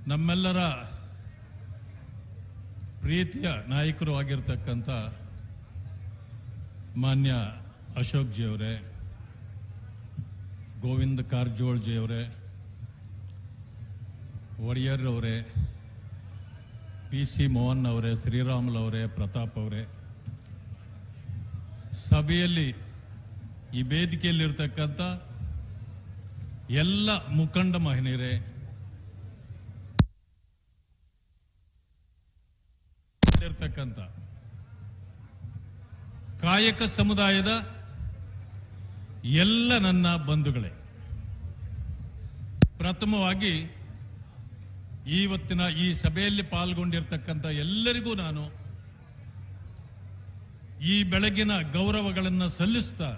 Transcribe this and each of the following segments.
ನಮ್ಮೆಲ್ಲರ ಪ್ರೀತಿಯ ನಾಯಕರು ಆಗಿರ್ತಕ್ಕಂಥ ಮಾನ್ಯ ಅಶೋಕ್ ಜಿ ಅವರೇ, ಗೋವಿಂದ ಕಾರಜೋಳ ಜಿ ಅವರೇ, ಒಡೆಯರ್ ಅವರೇ, PC ಮೋಹನ್ ಅವರೇ, ಶ್ರೀರಾಮುಲು ಅವರೇ, ಪ್ರತಾಪ್ ಅವರೇ, ಸಭೆಯಲ್ಲಿ ಈ ವೇದಿಕೆಯಲ್ಲಿರ್ತಕ್ಕಂಥ ಎಲ್ಲ ಮುಖಂಡ ಮಹಿಳೆಯರೇ, ಇರ್ತಕ್ಕಂಥ ಕಾಯಕ ಸಮುದಾಯದ ಎಲ್ಲ ನನ್ನ ಬಂಧುಗಳೇ, ಪ್ರಥಮವಾಗಿ ಇವತ್ತಿನ ಈ ಸಭೆಯಲ್ಲಿ ಪಾಲ್ಗೊಂಡಿರ್ತಕ್ಕಂಥ ಎಲ್ಲರಿಗೂ ನಾನು ಈ ಬೆಳಗಿನ ಗೌರವಗಳನ್ನು ಸಲ್ಲಿಸ್ತಾ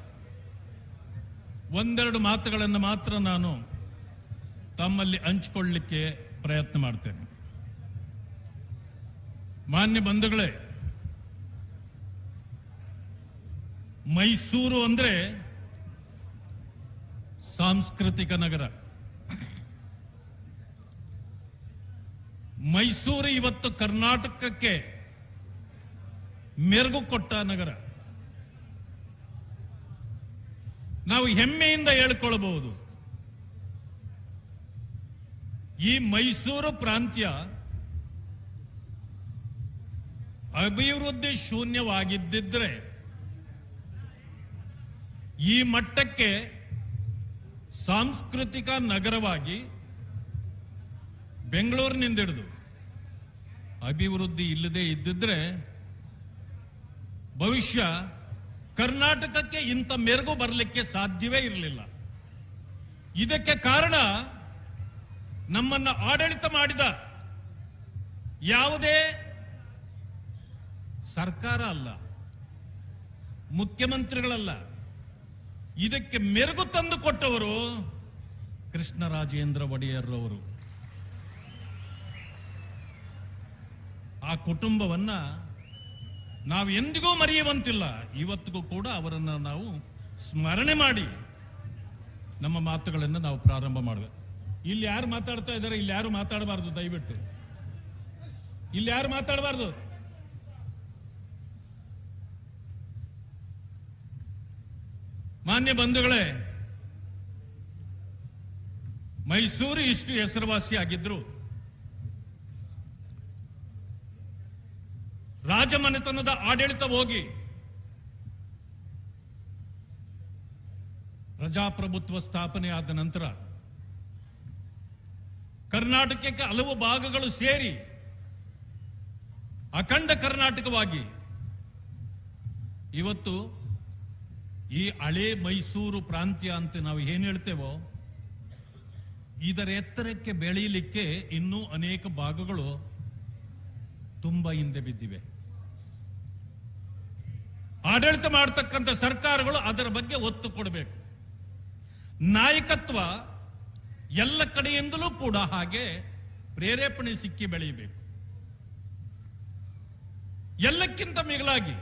ಒಂದೆರಡು ಮಾತುಗಳನ್ನು ಮಾತ್ರ ನಾನು ತಮ್ಮಲ್ಲಿ ಹಂಚಿಕೊಳ್ಳಲಿಕ್ಕೆ ಪ್ರಯತ್ನ ಮಾಡ್ತೇನೆ. ಮಾನ್ಯ ಬಂಧುಗಳೇ, ಮೈಸೂರು ಅಂದ್ರೆ ಸಾಂಸ್ಕೃತಿಕ ನಗರ. ಮೈಸೂರು ಇವತ್ತು ಕರ್ನಾಟಕಕ್ಕೆ ಮೆರುಗು ಕೊಟ್ಟ ನಗರ. ನಾವು ಹೆಮ್ಮೆಯಿಂದ ಹೇಳಿಕೊಳ್ಳಬಹುದು, ಈ ಮೈಸೂರು ಪ್ರಾಂತ್ಯ ಅಭಿವೃದ್ಧಿ ಶೂನ್ಯವಾಗಿದ್ದಿದ್ರೆ ಈ ಮಟ್ಟಕ್ಕೆ ಸಾಂಸ್ಕೃತಿಕ ನಗರವಾಗಿ ಬೆಂಗಳೂರಿನಿಂದ ಹಿಡಿದು ಅಭಿವೃದ್ಧಿ ಇಲ್ಲದೆ ಇದ್ದಿದ್ರೆ ಭವಿಷ್ಯ ಕರ್ನಾಟಕಕ್ಕೆ ಇಂಥ ಮೆರುಗು ಬರಲಿಕ್ಕೆ ಸಾಧ್ಯವೇ ಇರಲಿಲ್ಲ. ಇದಕ್ಕೆ ಕಾರಣ ನಮ್ಮನ್ನ ಆಡಳಿತ ಮಾಡಿದ ಯಾವುದೇ ಸರ್ಕಾರ ಅಲ್ಲ, ಮುಖ್ಯಮಂತ್ರಿಗಳಲ್ಲ. ಇದಕ್ಕೆ ಮೆರುಗು ತಂದು ಕೊಟ್ಟವರು ಕೃಷ್ಣರಾಜೇಂದ್ರ ಒಡೆಯರ್ ಅವರು. ಆ ಕುಟುಂಬವನ್ನ ನಾವು ಎಂದಿಗೂ ಮರೆಯುವಂತಿಲ್ಲ. ಇವತ್ತಿಗೂ ಕೂಡ ಅವರನ್ನು ನಾವು ಸ್ಮರಣೆ ಮಾಡಿ ನಮ್ಮ ಮಾತುಗಳನ್ನು ನಾವು ಪ್ರಾರಂಭ ಮಾಡಬೇಕು. ಇಲ್ಲಿ ಯಾರು ಮಾತಾಡ್ತಾ ಇದ್ದಾರೆ? ಇಲ್ಲಿ ಯಾರು ಮಾತಾಡಬಾರ್ದು, ದಯವಿಟ್ಟು ಇಲ್ಲಿ ಯಾರು ಮಾತಾಡಬಾರ್ದು. ಮಾನ್ಯ ಬಂಧುಗಳೇ, ಮೈಸೂರು ಇಷ್ಟು ಹೆಸರುವಾಸಿ ಆಗಿದ್ರು, ರಾಜಮನೆತನದ ಆಡಳಿತ ಹೋಗಿ ಪ್ರಜಾಪ್ರಭುತ್ವ ಸ್ಥಾಪನೆ ಆದ ನಂತರ ಕರ್ನಾಟಕಕ್ಕೆ ಹಲವು ಭಾಗಗಳು ಸೇರಿ ಅಖಂಡ ಕರ್ನಾಟಕವಾಗಿ ಇವತ್ತು ಈ ಹಳೆ ಮೈಸೂರು ಪ್ರಾಂತ್ಯ ಅಂತ ನಾವು ಏನ್ ಹೇಳ್ತೇವೋ ಇದರ ಎತ್ತರಕ್ಕೆ ಬೆಳೆಯಲಿಕ್ಕೆ ಇನ್ನೂ ಅನೇಕ ಭಾಗಗಳು ತುಂಬಾ ಹಿಂದೆ ಬಿದ್ದಿವೆ. ಆಡಳಿತ ಮಾಡತಕ್ಕಂಥ ಸರ್ಕಾರಗಳು ಅದರ ಬಗ್ಗೆ ಒತ್ತು ಕೊಡಬೇಕು. ನಾಯಕತ್ವ ಎಲ್ಲ ಕಡೆಯಿಂದಲೂ ಕೂಡ ಹಾಗೆ ಪ್ರೇರೇಪಣೆ ಸಿಕ್ಕಿ ಬೆಳೆಯಬೇಕು. ಎಲ್ಲಕ್ಕಿಂತ ಮಿಗಿಲಾಗಿ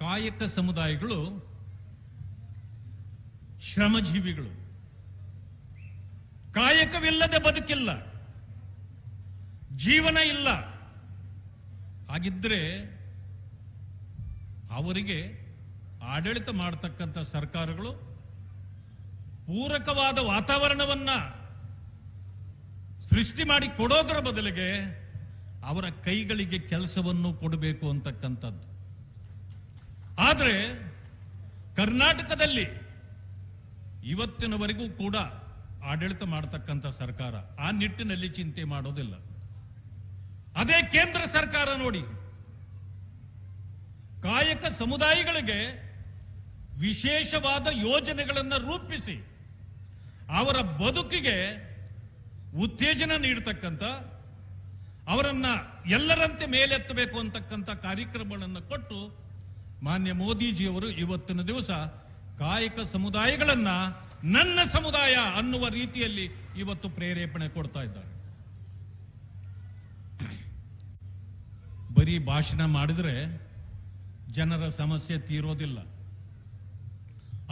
ಕಾಯಕ ಸಮುದಾಯಗಳು ಶ್ರಮಜೀವಿಗಳು. ಕಾಯಕವಿಲ್ಲದೆ ಬದುಕಿಲ್ಲ, ಜೀವನ ಇಲ್ಲ. ಹಾಗಿದ್ರೆ ಅವರಿಗೆ ಆಡಳಿತ ಮಾಡತಕ್ಕಂಥ ಸರ್ಕಾರಗಳು ಪೂರಕವಾದ ವಾತಾವರಣವನ್ನ ಸೃಷ್ಟಿ ಮಾಡಿ ಕೊಡೋದರ ಬದಲಿಗೆ ಅವರ ಕೈಗಳಿಗೆ ಕೆಲಸವನ್ನು ಕೊಡಬೇಕು ಅಂತಕ್ಕಂಥದ್ದು. ಆದರೆ ಕರ್ನಾಟಕದಲ್ಲಿ ಇವತ್ತಿನವರೆಗೂ ಕೂಡ ಆಡಳಿತ ಮಾಡತಕ್ಕಂಥ ಸರ್ಕಾರ ಆ ನಿಟ್ಟಿನಲ್ಲಿ ಚಿಂತೆ ಮಾಡೋದಿಲ್ಲ. ಅದೇ ಕೇಂದ್ರ ಸರ್ಕಾರ ನೋಡಿ, ಕಾಯಕ ಸಮುದಾಯಗಳಿಗೆ ವಿಶೇಷವಾದ ಯೋಜನೆಗಳನ್ನು ರೂಪಿಸಿ ಅವರ ಬದುಕಿಗೆ ಉತ್ತೇಜನ ನೀಡತಕ್ಕಂಥ, ಅವರನ್ನ ಎಲ್ಲರಂತೆ ಮೇಲೆತ್ತಬೇಕು ಅಂತಕ್ಕಂಥ ಕಾರ್ಯಕ್ರಮಗಳನ್ನು ಕೊಟ್ಟು ಮಾನ್ಯ ಮೋದಿಜಿಯವರು ಇವತ್ತಿನ ದಿವಸ ಕಾಯಕ ಸಮುದಾಯಗಳನ್ನ ನನ್ನ ಸಮುದಾಯ ಅನ್ನುವ ರೀತಿಯಲ್ಲಿ ಇವತ್ತು ಪ್ರೇರೇಪಣೆ ಕೊಡ್ತಾ ಇದ್ದಾರೆ. ಬರೀ ಭಾಷಣ ಮಾಡಿದ್ರೆ ಜನರ ಸಮಸ್ಯೆ ತೀರೋದಿಲ್ಲ.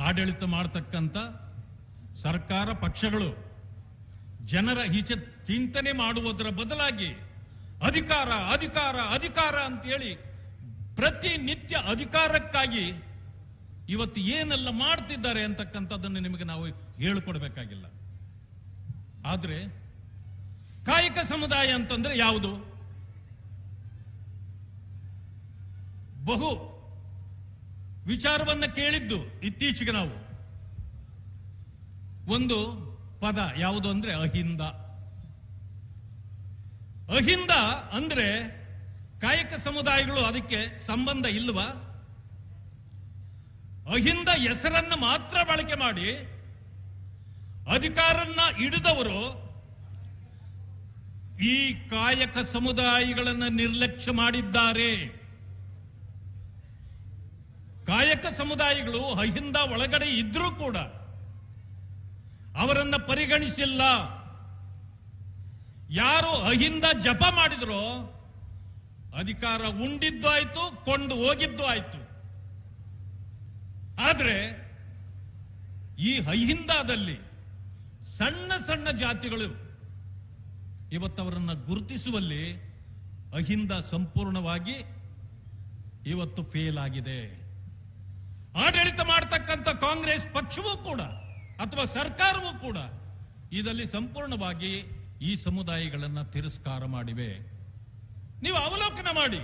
ಆಡಳಿತ ಮಾಡತಕ್ಕಂಥ ಸರ್ಕಾರ ಪಕ್ಷಗಳು ಜನರ ಹಿತ ಚಿಂತನೆ ಮಾಡುವುದರ ಬದಲಾಗಿ ಅಧಿಕಾರ ಅಧಿಕಾರ ಅಧಿಕಾರ ಅಂತೇಳಿ ಪ್ರತಿನಿತ್ಯ ಅಧಿಕಾರಕ್ಕಾಗಿ ಇವತ್ತು ಏನೆಲ್ಲ ಮಾಡ್ತಿದ್ದಾರೆ ಅಂತಕ್ಕಂಥದ್ದನ್ನು ನಿಮಗೆ ನಾವು ಹೇಳಿಕೊಡ್ಬೇಕಾಗಿಲ್ಲ. ಆದ್ರೆ ಕಾಯಕ ಸಮುದಾಯ ಅಂತಂದ್ರೆ ಯಾವುದು? ಬಹು ವಿಚಾರವನ್ನ ಕೇಳಿದ್ದು ಇತ್ತೀಚೆಗೆ ನಾವು. ಒಂದು ಪದ ಯಾವುದು ಅಂದ್ರೆ ಅಹಿಂದ. ಅಹಿಂದ ಅಂದ್ರೆ ಕಾಯಕ ಸಮುದಾಯಗಳು ಅದಕ್ಕೆ ಸಂಬಂಧ ಇಲ್ವಾ? ಅಹಿಂದ ಹೆಸರನ್ನ ಮಾತ್ರ ಬಳಕೆ ಮಾಡಿ ಅಧಿಕಾರನ್ನ ಹಿಡಿದವರು ಈ ಕಾಯಕ ಸಮುದಾಯಗಳನ್ನು ನಿರ್ಲಕ್ಷ್ಯ ಮಾಡಿದ್ದಾರೆ. ಕಾಯಕ ಸಮುದಾಯಗಳು ಅಹಿಂದ ಒಳಗಡೆ ಇದ್ರೂ ಕೂಡ ಅವರನ್ನ ಪರಿಗಣಿಸಿಲ್ಲ. ಯಾರು ಅಹಿಂದ ಜಪ ಮಾಡಿದ್ರೋ ಅಧಿಕಾರ ಉಂಡಿದ್ದು ಆಯ್ತು, ಕೊಂಡು ಹೋಗಿದ್ದು ಆಯ್ತು. ಆದ್ರೆ ಈ ಅಹಿಂದದಲ್ಲಿ ಸಣ್ಣ ಸಣ್ಣ ಜಾತಿಗಳು ಇವತ್ತವರನ್ನ ಗುರುತಿಸುವಲ್ಲಿ ಅಹಿಂದ ಸಂಪೂರ್ಣವಾಗಿ ಇವತ್ತು ಫೇಲ್ ಆಗಿದೆ. ಆಡಳಿತ ಮಾಡತಕ್ಕಂಥ ಕಾಂಗ್ರೆಸ್ ಪಕ್ಷವೂ ಕೂಡ ಅಥವಾ ಸರ್ಕಾರವೂ ಕೂಡ ಇದರಲ್ಲಿ ಸಂಪೂರ್ಣವಾಗಿ ಈ ಸಮುದಾಯಗಳನ್ನು ತಿರಸ್ಕಾರ ಮಾಡಿವೆ. ನೀವು ಅವಲೋಕನ ಮಾಡಿ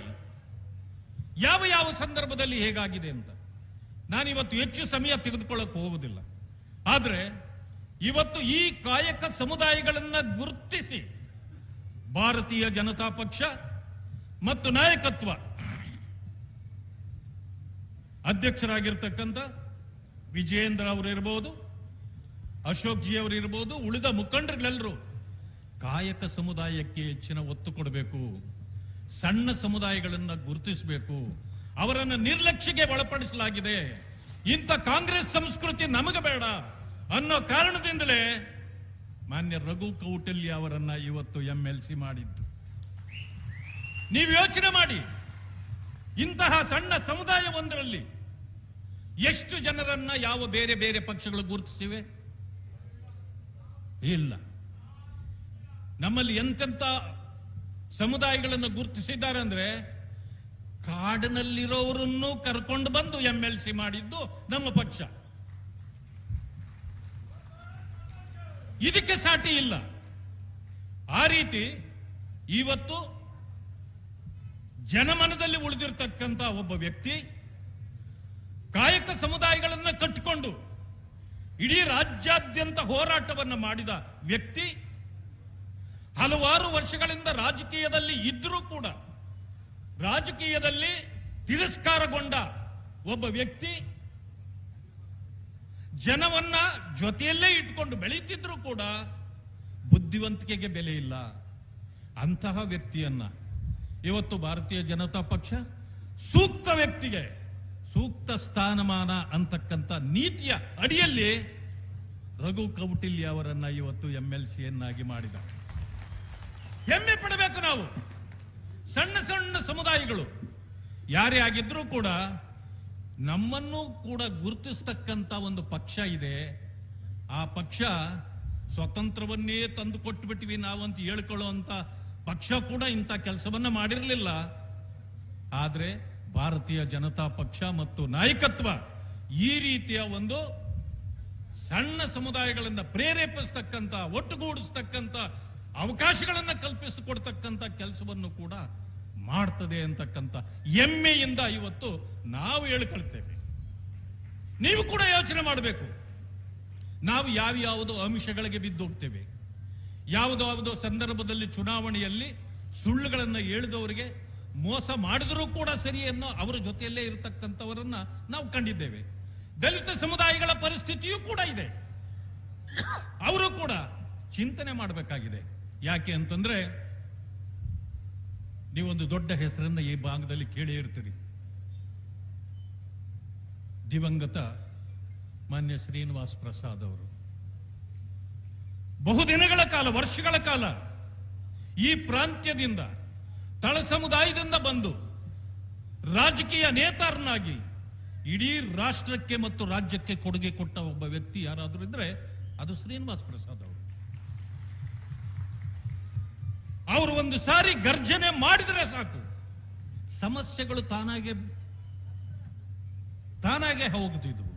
ಯಾವ ಯಾವ ಸಂದರ್ಭದಲ್ಲಿ ಹೇಗಾಗಿದೆ ಅಂತ. ನಾನಿವತ್ತು ಹೆಚ್ಚು ಸಮಯ ತೆಗೆದುಕೊಳ್ಳಕ್ಕೆ ಹೋಗುವುದಿಲ್ಲ. ಆದ್ರೆ ಇವತ್ತು ಈ ಕಾಯಕ ಸಮುದಾಯಗಳನ್ನು ಗುರುತಿಸಿ ಭಾರತೀಯ ಜನತಾ ಪಕ್ಷ ಮತ್ತು ನಾಯಕತ್ವ ಅಧ್ಯಕ್ಷರಾಗಿರ್ತಕ್ಕಂಥ ವಿಜಯೇಂದ್ರ ಅವರು ಇರಬಹುದು, ಅಶೋಕ್ ಜಿ ಅವರು ಇರಬಹುದು, ಉಳಿದ ಮುಖಂಡರುಗಳೆಲ್ಲರೂ ಕಾಯಕ ಸಮುದಾಯಕ್ಕೆ ಹೆಚ್ಚಿನ ಒತ್ತು ಕೊಡಬೇಕು, ಸಣ್ಣ ಸಮುದಾಯಗಳನ್ನು ಗುರುತಿಸಬೇಕು. ಅವರನ್ನು ನಿರ್ಲಕ್ಷ್ಯಕ್ಕೆ ಒಳಪಡಿಸಲಾಗಿದೆ. ಇಂಥ ಕಾಂಗ್ರೆಸ್ ಸಂಸ್ಕೃತಿ ನಮಗೆ ಬೇಡ ಅನ್ನೋ ಕಾರಣದಿಂದಲೇ ಮಾನ್ಯ ರಘು ಕೌಟಿಲ್ಯ ಅವರನ್ನ ಇವತ್ತು MLC ಮಾಡಿದ್ದು. ನೀವು ಯೋಚನೆ ಮಾಡಿ, ಇಂತಹ ಸಣ್ಣ ಸಮುದಾಯವೊಂದರಲ್ಲಿ ಎಷ್ಟು ಜನರನ್ನ ಯಾವ ಬೇರೆ ಬೇರೆ ಪಕ್ಷಗಳು ಗುರುತಿಸಿವೆ? ಇಲ್ಲ. ನಮ್ಮಲ್ಲಿ ಎಂತೆಂತ ಸಮುದಾಯಗಳನ್ನು ಗುರುತಿಸಿದ್ದಾರೆ ಅಂದ್ರೆ ಕಾಡಿನಲ್ಲಿರೋರನ್ನು ಕರ್ಕೊಂಡು ಬಂದು MLC ಮಾಡಿದ್ದು ನಮ್ಮ ಪಕ್ಷ. ಇದಕ್ಕೆ ಸಾಟಿ ಇಲ್ಲ. ಆ ರೀತಿ ಇವತ್ತು ಜನಮನದಲ್ಲಿ ಉಳಿದಿರ್ತಕ್ಕಂಥ ಒಬ್ಬ ವ್ಯಕ್ತಿ ಕಾಯಕ ಸಮುದಾಯಗಳನ್ನು ಕಟ್ಟಿಕೊಂಡು ಇಡೀ ರಾಜ್ಯಾದ್ಯಂತ ಹೋರಾಟವನ್ನು ಮಾಡಿದ ವ್ಯಕ್ತಿ, ಹಲವಾರು ವರ್ಷಗಳಿಂದ ರಾಜಕೀಯದಲ್ಲಿ ಇದ್ರೂ ಕೂಡ ರಾಜಕೀಯದಲ್ಲಿ ತಿರಸ್ಕಾರಗೊಂಡ ಒಬ್ಬ ವ್ಯಕ್ತಿ, ಜನವನ್ನ ಜೊತೆಯಲ್ಲೇ ಇಟ್ಕೊಂಡು ಬೆಳೀತಿದ್ರು ಕೂಡ ಬುದ್ಧಿವಂತಿಕೆಗೆ ಬೆಲೆ ಇಲ್ಲ. ಅಂತಹ ವ್ಯಕ್ತಿಯನ್ನ ಇವತ್ತು ಭಾರತೀಯ ಜನತಾ ಪಕ್ಷ ಸೂಕ್ತ ವ್ಯಕ್ತಿಗೆ ಸೂಕ್ತ ಸ್ಥಾನಮಾನ ಅಂತಕ್ಕಂಥ ನೀತಿಯ ಅಡಿಯಲ್ಲಿ ರಘು ಕೌಟಿಲ್ಯ ಅವರನ್ನ ಇವತ್ತು MLCಯನ್ನಾಗಿ ಮಾಡಿದ. ಹೆಮ್ಮೆ ಪಡಬೇಕು ನಾವು. ಸಣ್ಣ ಸಣ್ಣ ಸಮುದಾಯಗಳು ಯಾರೇ ಆಗಿದ್ರೂ ಕೂಡ ನಮ್ಮನ್ನು ಕೂಡ ಗುರುತಿಸ್ತಕ್ಕಂಥ ಒಂದು ಪಕ್ಷ ಇದೆ. ಆ ಪಕ್ಷ ಸ್ವತಂತ್ರವನ್ನೇ ತಂದು ಕೊಟ್ಟು ಬಿಟ್ಟಿವಿ ನಾವಂತ ಹೇಳ್ಕೊಳ್ಳುವಂತ ಪಕ್ಷ ಕೂಡ ಇಂಥ ಕೆಲಸವನ್ನ ಮಾಡಿರಲಿಲ್ಲ. ಆದ್ರೆ ಭಾರತೀಯ ಜನತಾ ಪಕ್ಷ ಮತ್ತು ನಾಯಕತ್ವ ಈ ರೀತಿಯ ಒಂದು ಸಣ್ಣ ಸಮುದಾಯಗಳನ್ನ ಪ್ರೇರೇಪಿಸ್ತಕ್ಕಂಥ, ಒಟ್ಟುಗೂಡಿಸ್ತಕ್ಕಂಥ, ಅವಕಾಶಗಳನ್ನ ಕಲ್ಪಿಸಿಕೊಡ್ತಕ್ಕಂಥ ಕೆಲಸವನ್ನು ಕೂಡ ಮಾಡ್ತದೆ ಅಂತಕ್ಕಂಥ ಹೆಮ್ಮೆಯಿಂದ ಇವತ್ತು ನಾವು ಹೇಳ್ಕೊಳ್ತೇವೆ. ನೀವು ಕೂಡ ಯೋಚನೆ ಮಾಡಬೇಕು. ನಾವು ಯಾವ್ಯಾವುದೋ ಅಂಶಗಳಿಗೆ ಬಿದ್ದೋಗ್ತೇವೆ. ಯಾವುದೋ ಸಂದರ್ಭದಲ್ಲಿ ಚುನಾವಣೆಯಲ್ಲಿ ಸುಳ್ಳುಗಳನ್ನು ಹೇಳಿದವರಿಗೆ ಮೋಸ ಮಾಡಿದರೂ ಕೂಡ ಸರಿ ಅನ್ನೋ ಅವರ ಜೊತೆಯಲ್ಲೇ ಇರತಕ್ಕಂಥವರನ್ನ ನಾವು ಕಂಡಿದ್ದೇವೆ. ದಲಿತ ಸಮುದಾಯಗಳ ಪರಿಸ್ಥಿತಿಯೂ ಕೂಡ ಇದೆ. ಅವರು ಕೂಡ ಚಿಂತನೆ ಮಾಡಬೇಕಾಗಿದೆ. ಯಾಕೆ ಅಂತಂದ್ರೆ ನೀವೊಂದು ದೊಡ್ಡ ಹೆಸರನ್ನ ಈ ಭಾಗದಲ್ಲಿ ಕೇಳಿ ಇರ್ತೀರಿ. ದಿವಂಗತ ಮಾನ್ಯ ಶ್ರೀನಿವಾಸ್ ಪ್ರಸಾದ್ ಅವರು ಬಹುದಿನಗಳ ಕಾಲ, ವರ್ಷಗಳ ಕಾಲ ಈ ಪ್ರಾಂತ್ಯದಿಂದ, ತಳ ಸಮುದಾಯದಿಂದ ಬಂದು ರಾಜಕೀಯ ನೇತಾರನಾಗಿ ಇಡೀ ರಾಷ್ಟ್ರಕ್ಕೆ ಮತ್ತು ರಾಜ್ಯಕ್ಕೆ ಕೊಡುಗೆ ಕೊಟ್ಟ ಒಬ್ಬ ವ್ಯಕ್ತಿ ಯಾರಾದರೂ ಇದ್ರೆ ಅದು ಶ್ರೀನಿವಾಸ್ ಪ್ರಸಾದ್ ಅವರು. ಅವರು ಒಂದು ಸಾರಿ ಗರ್ಜನೆ ಮಾಡಿದರೆ ಸಾಕು, ಸಮಸ್ಯೆಗಳು ತಾನಾಗೆ ಹೋಗುತ್ತಿದ್ವು.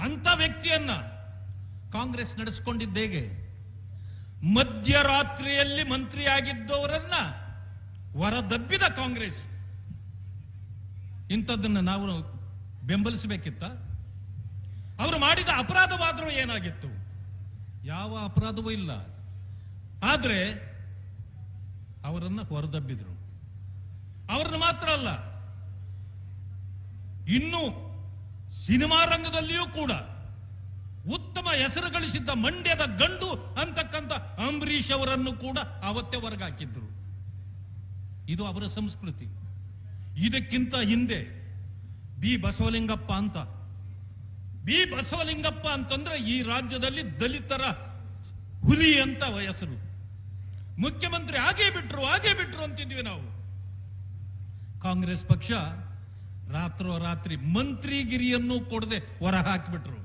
ಅಂತ ವ್ಯಕ್ತಿಯನ್ನ ಕಾಂಗ್ರೆಸ್ ನಡೆಸಿಕೊಂಡಿದ್ದೇಗೆ? ಮಧ್ಯರಾತ್ರಿಯಲ್ಲಿ ಮಂತ್ರಿಯಾಗಿದ್ದವರನ್ನ ಹೊರದಬ್ಬಿದ ಕಾಂಗ್ರೆಸ್. ಇಂಥದ್ದನ್ನು ನಾವು ಬೆಂಬಲಿಸಬೇಕಿತ್ತ? ಅವರು ಮಾಡಿದ ಅಪರಾಧವಾದರೂ ಏನಾಗಿತ್ತು? ಯಾವ ಅಪರಾಧವೂ ಇಲ್ಲ. ಆದರೆ ಅವರನ್ನ ಹೊರದಬ್ಬಿದ್ರು. ಅವರನ್ನು ಮಾತ್ರ ಅಲ್ಲ, ಇನ್ನು ಸಿನಿಮಾ ರಂಗದಲ್ಲಿಯೂ ಕೂಡ ಉತ್ತಮ ಹೆಸರು ಗಳಿಸಿದ್ದ ಮಂಡ್ಯದ ಗಂಡು ಅಂತಕ್ಕಂಥ ಅಂಬರೀಷ್ ಅವರನ್ನು ಕೂಡ ಅವತ್ತೇ ಹೊರಗಾಕಿದ್ರು. ಇದು ಅವರ ಸಂಸ್ಕೃತಿ. ಇದಕ್ಕಿಂತ ಹಿಂದೆ ಬಿ ಬಸವಲಿಂಗಪ್ಪ ಅಂತಂದ್ರೆ ಈ ರಾಜ್ಯದಲ್ಲಿ ದಲಿತರ ಹುಲಿ ಅಂತ ಹೆಸರು. ಮುಖ್ಯಮಂತ್ರಿ ಹಾಗೇ ಬಿಟ್ರು ಅಂತಿದ್ವಿ ನಾವು. ಕಾಂಗ್ರೆಸ್ ಪಕ್ಷ ರಾತ್ರೋರಾತ್ರಿ ಮಂತ್ರಿಗಿರಿಯನ್ನು ಕೊಡದೆ ಹೊರ ಹಾಕಿಬಿಟ್ರು.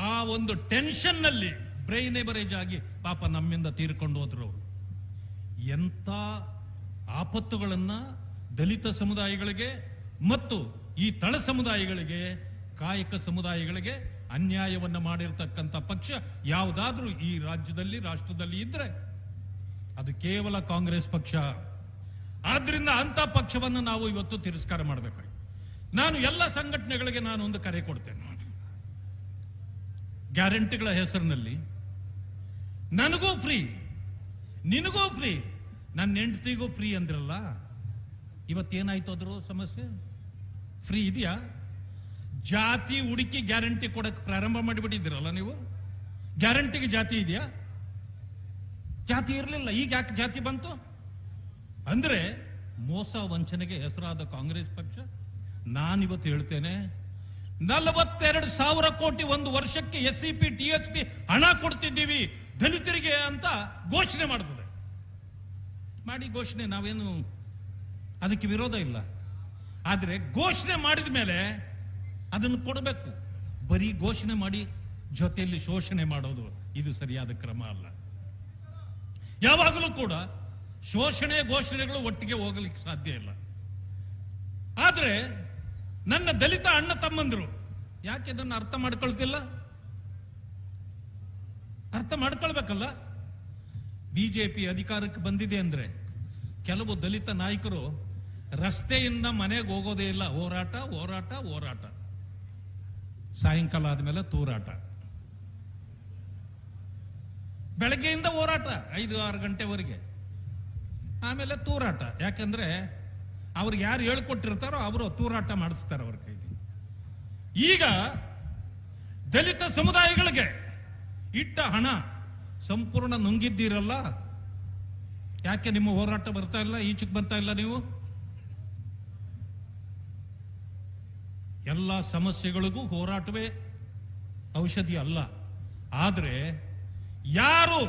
ಆ ಒಂದು ಟೆನ್ಷನ್ ನಲ್ಲಿ ಬ್ರೈನ್ ಎವರೇಜ್ ಆಗಿ ಪಾಪ ನಮ್ಮಿಂದ ತೀರ್ಕೊಂಡು ಹೋದ್ರು. ಎಂತ ಆಪತ್ತುಗಳನ್ನ ದಲಿತ ಸಮುದಾಯಗಳಿಗೆ ಮತ್ತು ಈ ತಳ ಸಮುದಾಯಗಳಿಗೆ, ಕಾಯಕ ಸಮುದಾಯಗಳಿಗೆ ಅನ್ಯಾಯವನ್ನ ಮಾಡಿರ್ತಕ್ಕಂಥ ಪಕ್ಷ ಯಾವುದಾದ್ರೂ ಈ ರಾಜ್ಯದಲ್ಲಿ, ರಾಷ್ಟ್ರದಲ್ಲಿ ಇದ್ರೆ ಅದು ಕೇವಲ ಕಾಂಗ್ರೆಸ್ ಪಕ್ಷ. ಆದ್ರಿಂದ ಅಂತ ಪಕ್ಷವನ್ನು ನಾವು ಇವತ್ತು ತಿರಸ್ಕಾರ ಮಾಡಬೇಕಾಗಿ, ನಾನು ಎಲ್ಲ ಸಂಘಟನೆಗಳಿಗೆ ನಾನು ಒಂದು ಕರೆ ಕೊಡ್ತೇನೆ. ಗ್ಯಾರಂಟಿಗಳ ಹೆಸರಿನಲ್ಲಿ ನನಗೂ ಫ್ರೀ, ನಿನಗೂ ಫ್ರೀ, ನನ್ನ ಹೆಂಡತಿಗೂ ಫ್ರೀ ಅಂದ್ರಲ್ಲ, ಇವತ್ತೇನಾಯ್ತು ಅದ್ರ ಸಮಸ್ಯೆ? ಫ್ರೀ ಇದೆಯಾ? ಜಾತಿ ಹುಡುಕಿ ಗ್ಯಾರಂಟಿ ಕೊಡಕ್ಕೆ ಪ್ರಾರಂಭ ಮಾಡಿಬಿಟ್ಟಿದ್ದೀರಲ್ಲ ನೀವು. ಗ್ಯಾರಂಟಿಗೆ ಜಾತಿ ಇದೆಯಾ? ಜಾತಿ ಇರಲಿಲ್ಲ, ಈಗ ಯಾಕೆ ಜಾತಿ ಬಂತು? ಅಂದ್ರೆ ಮೋಸ ವಂಚನೆಗೆ ಹೆಸರಾದ ಕಾಂಗ್ರೆಸ್ ಪಕ್ಷ. ನಾನಿವತ್ತು ಹೇಳ್ತೇನೆ, 42,000 ಕೋಟಿ ಒಂದು ವರ್ಷಕ್ಕೆ SCP THP ಹಣ ಕೊಡ್ತಿದ್ದೀವಿ ದಲಿತರಿಗೆ ಅಂತ ಘೋಷಣೆ ಮಾಡ್ತದೆ. ಮಾಡಿ ಘೋಷಣೆ, ನಾವೇನು ಅದಕ್ಕೆ ವಿರೋಧ ಇಲ್ಲ. ಆದ್ರೆ ಘೋಷಣೆ ಮಾಡಿದ ಮೇಲೆ ಅದನ್ನು ಕೊಡಬೇಕು. ಬರೀ ಘೋಷಣೆ ಮಾಡಿ ಜೊತೆಯಲ್ಲಿ ಶೋಷಣೆ ಮಾಡೋದು ಇದು ಸರಿಯಾದ ಕ್ರಮ ಅಲ್ಲ. ಯಾವಾಗಲೂ ಕೂಡ ಶೋಷಣೆ ಘೋಷಣೆಗಳು ಒಟ್ಟಿಗೆ ಹೋಗಲಿಕ್ಕೆ ಸಾಧ್ಯ ಇಲ್ಲ. ಆದ್ರೆ ನನ್ನ ದಲಿತ ಅಣ್ಣ ತಮ್ಮಂದ್ರು ಯಾಕೆ ಇದನ್ನು ಅರ್ಥ ಮಾಡ್ಕೊಳ್ತಿಲ್ಲ? ಅರ್ಥ ಮಾಡ್ಕೊಳ್ಬೇಕಲ್ಲ. ಬಿಜೆಪಿ ಅಧಿಕಾರಕ್ಕೆ ಬಂದಿದೆ ಅಂದ್ರೆ ಕೆಲವು ದಲಿತ ನಾಯಕರು ರಸ್ತೆಯಿಂದ ಮನೆಗೆ ಹೋಗೋದೇ ಇಲ್ಲ. ಹೋರಾಟ, ಸಾಯಂಕಾಲ ಆದ್ಮೇಲೆ ತೂರಾಟ, ಬೆಳಗ್ಗೆಯಿಂದ ಹೋರಾಟ 5-6 ಗಂಟೆವರೆಗೆ, ಆಮೇಲೆ ತೂರಾಟ. ಯಾಕಂದ್ರೆ ಅವ್ರಿಗೆ ಯಾರು ಹೇಳ್ಕೊಟ್ಟಿರ್ತಾರೋ ಅವರು ತೂರಾಟ ಮಾಡಿಸ್ತಾರೆ ಅವ್ರ ಕೈಲಿ. ಈಗ ದಲಿತ ಸಮುದಾಯಗಳಿಗೆ ಇಟ್ಟ ಹಣ ಸಂಪೂರ್ಣ ನುಂಗಿದ್ದೀರಲ್ಲ, ಯಾಕೆ ನಿಮ್ಮ ಹೋರಾಟ ಬರ್ತಾ ಇಲ್ಲ? ಈಚೆಗೆ ಬರ್ತಾ ಇಲ್ಲ ನೀವು? ಎಲ್ಲ ಸಮಸ್ಯೆಗಳಿಗೂ ಹೋರಾಟವೇ ಔಷಧಿ ಅಲ್ಲ. ಆದ್ರೆ ಯಾರು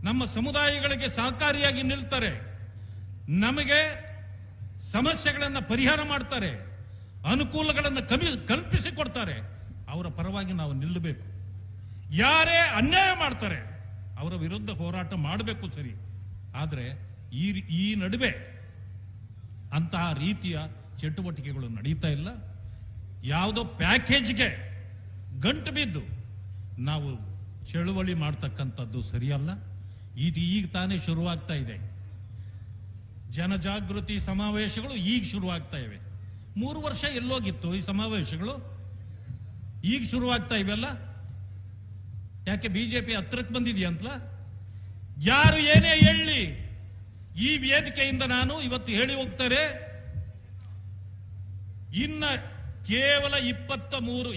ನಮ್ಮ ಸಮುದಾಯಗಳಿಗೆ ಸಹಕಾರಿಯಾಗಿ ನಿಲ್ತಾರೆ, ನಮಗೆ ಸಮಸ್ಯೆಗಳನ್ನು ಪರಿಹಾರ ಮಾಡ್ತಾರೆ, ಅನುಕೂಲಗಳನ್ನು ಕಲ್ಪಿಸಿಕೊಡ್ತಾರೆ, ಅವರ ಪರವಾಗಿ ನಾವು ನಿಲ್ಲಬೇಕು. ಯಾರೇ ಅನ್ಯಾಯ ಮಾಡ್ತಾರೆ ಅವರ ವಿರುದ್ಧ ಹೋರಾಟ ಮಾಡಬೇಕು, ಸರಿ. ಆದರೆ ಈ ನಡುವೆ ಅಂತಹ ರೀತಿಯ ಚಟುವಟಿಕೆಗಳು ನಡೀತಾ ಇಲ್ಲ. ಯಾವುದೋ ಪ್ಯಾಕೇಜ್ಗೆ ಗಂಟು ಬಿದ್ದು ನಾವು ಚಳುವಳಿ ಮಾಡ್ತಕ್ಕಂಥದ್ದು ಸರಿಯಲ್ಲ. ಇದು ಈಗ ತಾನೇ ಶುರುವಾಗ್ತಾ ಇದೆ. ಜನಜಾಗೃತಿ ಸಮಾವೇಶಗಳು ಈಗ ಶುರುವಾಗ್ತಾ ಇವೆ. 3 ವರ್ಷ ಎಲ್ಲೋಗಿತ್ತು ಈ ಸಮಾವೇಶಗಳು? ಈಗ ಶುರುವಾಗ್ತಾ ಇವೆಲ್ಲ. ಯಾಕೆ ಬಿಜೆಪಿ ಹತ್ರಕ್ಕೆ ಬಂದಿದೆಯಂತಲ್ಲ? ಯಾರು ಏನೇ ಹೇಳಿ ಈ ವೇದಿಕೆಯಿಂದ ನಾನು ಇವತ್ತು ಹೇಳಿ ಹೋಗ್ತಾರೆ, ಇನ್ನ ಕೇವಲ 21,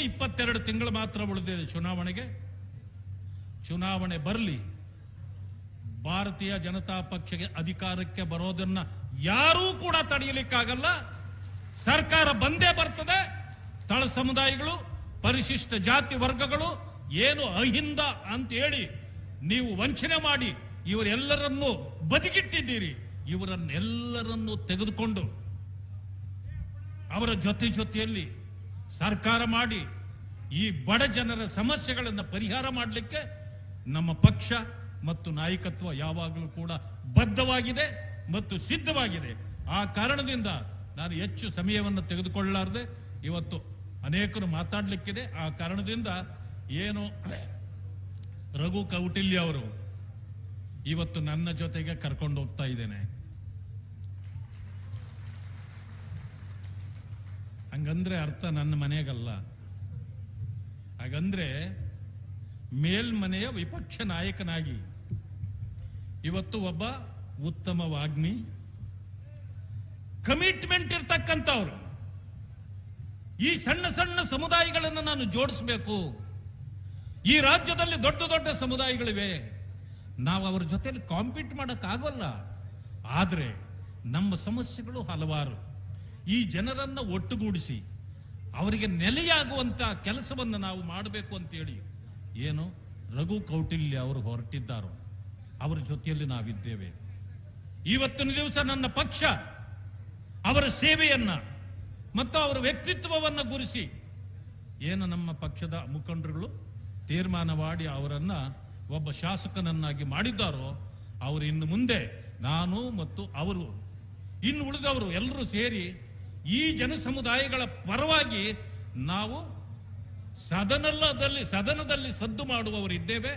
22 ತಿಂಗಳು ಮಾತ್ರ ಉಳಿದಿದೆ ಚುನಾವಣೆಗೆ. ಚುನಾವಣೆ ಬರಲಿ, ಭಾರತೀಯ ಜನತಾ ಪಕ್ಷಕ್ಕೆ ಅಧಿಕಾರಕ್ಕೆ ಬರೋದನ್ನ ಯಾರೂ ಕೂಡ ತಡೆಯಲಿಕ್ಕಾಗಲ್ಲ. ಸರ್ಕಾರ ಬಂದೇ ಬರ್ತದೆ. ತಳ ಸಮುದಾಯಗಳು, ಪರಿಶಿಷ್ಟ ಜಾತಿ ವರ್ಗಗಳು ಏನು ಅಹಿಂದ ಅಂತ ಹೇಳಿ ನೀವು ವಂಚನೆ ಮಾಡಿ ಇವರೆಲ್ಲರನ್ನೂ ಬದಿಗಿಟ್ಟಿದ್ದೀರಿ. ಇವರನ್ನೆಲ್ಲರನ್ನೂ ತೆಗೆದುಕೊಂಡು ಅವರ ಜೊತೆಯಲ್ಲಿ ಸರ್ಕಾರ ಮಾಡಿ ಈ ಬಡ ಜನರ ಸಮಸ್ಯೆಗಳನ್ನು ಪರಿಹಾರ ಮಾಡಲಿಕ್ಕೆ ನಮ್ಮ ಪಕ್ಷ ಮತ್ತು ನಾಯಕತ್ವ ಯಾವಾಗಲೂ ಕೂಡ ಬದ್ಧವಾಗಿದೆ ಮತ್ತು ಸಿದ್ಧವಾಗಿದೆ. ಆ ಕಾರಣದಿಂದ ನಾನು ಹೆಚ್ಚು ಸಮಯವನ್ನು ತೆಗೆದುಕೊಳ್ಳಲಾರದೆ ಇವತ್ತು ಅನೇಕರು ಮಾತಾಡಲಿಕ್ಕಿದೆ. ಆ ಕಾರಣದಿಂದ ಏನು ರಘು ಕೌಟಿಲ್ಯ ಅವರು ಇವತ್ತು ನನ್ನ ಜೊತೆಗೆ ಕರ್ಕೊಂಡು ಹೋಗ್ತಾ ಇದ್ದೇನೆ. ಹಂಗಂದ್ರೆ ಅರ್ಥ ನನ್ನ ಮನೆಗಲ್ಲ, ಹಾಗಂದ್ರೆ ಮೇಲ್ಮನೆಯ ವಿಪಕ್ಷ ನಾಯಕನಾಗಿ ಇವತ್ತು ಒಬ್ಬ ಉತ್ತಮ ವಾಗ್ಮಿ, ಕಮಿಟ್ಮೆಂಟ್ ಇರ್ತಕ್ಕಂಥವ್ರು. ಈ ಸಣ್ಣ ಸಣ್ಣ ಸಮುದಾಯಗಳನ್ನು ನಾನು ಜೋಡಿಸಬೇಕು. ಈ ರಾಜ್ಯದಲ್ಲಿ ದೊಡ್ಡ ದೊಡ್ಡ ಸಮುದಾಯಗಳಿವೆ, ನಾವು ಅವರ ಜೊತೆಲಿ ಕಾಂಪೀಟ್ ಮಾಡೋಕ್ಕಾಗಲ್ಲ. ಆದರೆ ನಮ್ಮ ಸಮಸ್ಯೆಗಳು ಹಲವಾರು. ಈ ಜನರನ್ನ ಒಟ್ಟುಗೂಡಿಸಿ ಅವರಿಗೆ ನೆಲೆಯಾಗುವಂತ ಕೆಲಸವನ್ನು ನಾವು ಮಾಡಬೇಕು ಅಂತೇಳಿ ಏನು ರಘು ಕೌಟಿಲ್ಯ ಅವರು ಹೊರಟಿದ್ದಾರೋ ಅವರ ಜೊತೆಯಲ್ಲಿ ನಾವಿದ್ದೇವೆ. ಇವತ್ತಿನ ದಿವಸ ನನ್ನ ಪಕ್ಷ ಅವರ ಸೇವೆಯನ್ನ ಮತ್ತು ಅವರ ವ್ಯಕ್ತಿತ್ವವನ್ನು ಗುರಿಸಿ ಏನು ನಮ್ಮ ಪಕ್ಷದ ಮುಖಂಡರುಗಳು ತೀರ್ಮಾನ ಮಾಡಿ ಅವರನ್ನ ಒಬ್ಬ ಶಾಸಕನನ್ನಾಗಿ ಮಾಡಿದ್ದಾರೋ, ಅವರು ಇನ್ನು ಮುಂದೆ ನಾನು ಮತ್ತು ಅವರು ಇನ್ನು ಉಳಿದವರು ಎಲ್ಲರೂ ಸೇರಿ ಈ ಜನ ಸಮುದಾಯಗಳ ಪರವಾಗಿ ನಾವು ಸದನದಲ್ಲಿ ಸದ್ದು ಮಾಡುವವರಿದ್ದೇವೆ.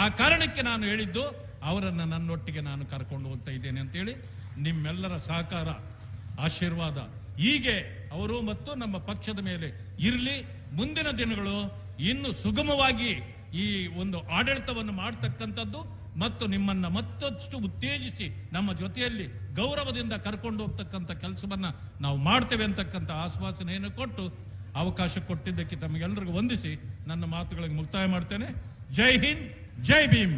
ಆ ಕಾರಣಕ್ಕೆ ನಾನು ಹೇಳಿದ್ದು ಅವರನ್ನು ನನ್ನೊಟ್ಟಿಗೆ ನಾನು ಕರ್ಕೊಂಡು ಹೋಗ್ತಾ ಇದ್ದೇನೆ ಅಂತೇಳಿ. ನಿಮ್ಮೆಲ್ಲರ ಸಹಕಾರ, ಆಶೀರ್ವಾದ ಹೀಗೆ ಅವರು ಮತ್ತು ನಮ್ಮ ಪಕ್ಷದ ಮೇಲೆ ಇರಲಿ. ಮುಂದಿನ ದಿನಗಳು ಇನ್ನು ಸುಗಮವಾಗಿ ಈ ಒಂದು ಆಡಳಿತವನ್ನು ಮಾಡತಕ್ಕಂಥದ್ದು ಮತ್ತು ನಿಮ್ಮನ್ನ ಮತ್ತಷ್ಟು ಉತ್ತೇಜಿಸಿ ನಮ್ಮ ಜೊತೆಯಲ್ಲಿ ಗೌರವದಿಂದ ಕರ್ಕೊಂಡು ಹೋಗ್ತಕ್ಕಂಥ ಕೆಲಸವನ್ನ ನಾವು ಮಾಡ್ತೇವೆ ಅಂತಕ್ಕಂಥ ಆಶ್ವಾಸನೆಯನ್ನು ಕೊಟ್ಟು ಅವಕಾಶ ಕೊಟ್ಟಿದ್ದಕ್ಕೆ ತಮಗೆಲ್ಲರಿಗೂ ವಂದಿಸಿ ನನ್ನ ಮಾತುಗಳಿಗೆ ಮುಕ್ತಾಯ ಮಾಡ್ತೇನೆ. ಜೈ ಹಿಂದ್, ಜೈ ಭೀಮ್.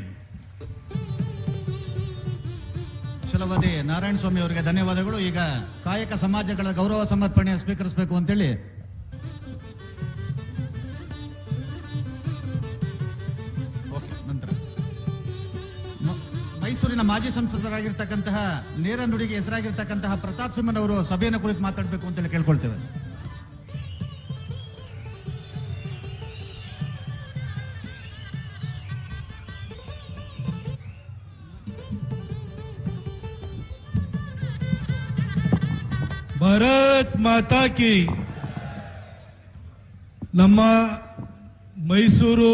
ಚಲವದಿ ನಾರಾಯಣ ಸ್ವಾಮಿ ಅವರಿಗೆ ಧನ್ಯವಾದಗಳು. ಈಗ ಕಾಯಕ ಸಮಾಜಗಳ ಗೌರವ ಸಮರ್ಪಣೆ ಸ್ವೀಕರಿಸಬೇಕು ಅಂತೇಳಿ ನಂತರ ಮೈಸೂರಿನ ಮಾಜಿ ಸಂಸದರಾಗಿರ್ತಕ್ಕಂತಹ ನೇರ ನುಡಿಗೆ ಹೆಸರಾಗಿರ್ತಕ್ಕಂತಹ ಪ್ರತಾಪ್ ಸಿಂಹನ್ ಅವರು ಸಭೆಯನ್ನು ಕುರಿತು ಮಾತಾಡಬೇಕು ಅಂತೇಳಿ ಕೇಳ್ಕೊಳ್ತೇವೆ. ಭಾರತ್ ಮಾತಾ ಕಿ. ನಮ್ಮ ಮೈಸೂರು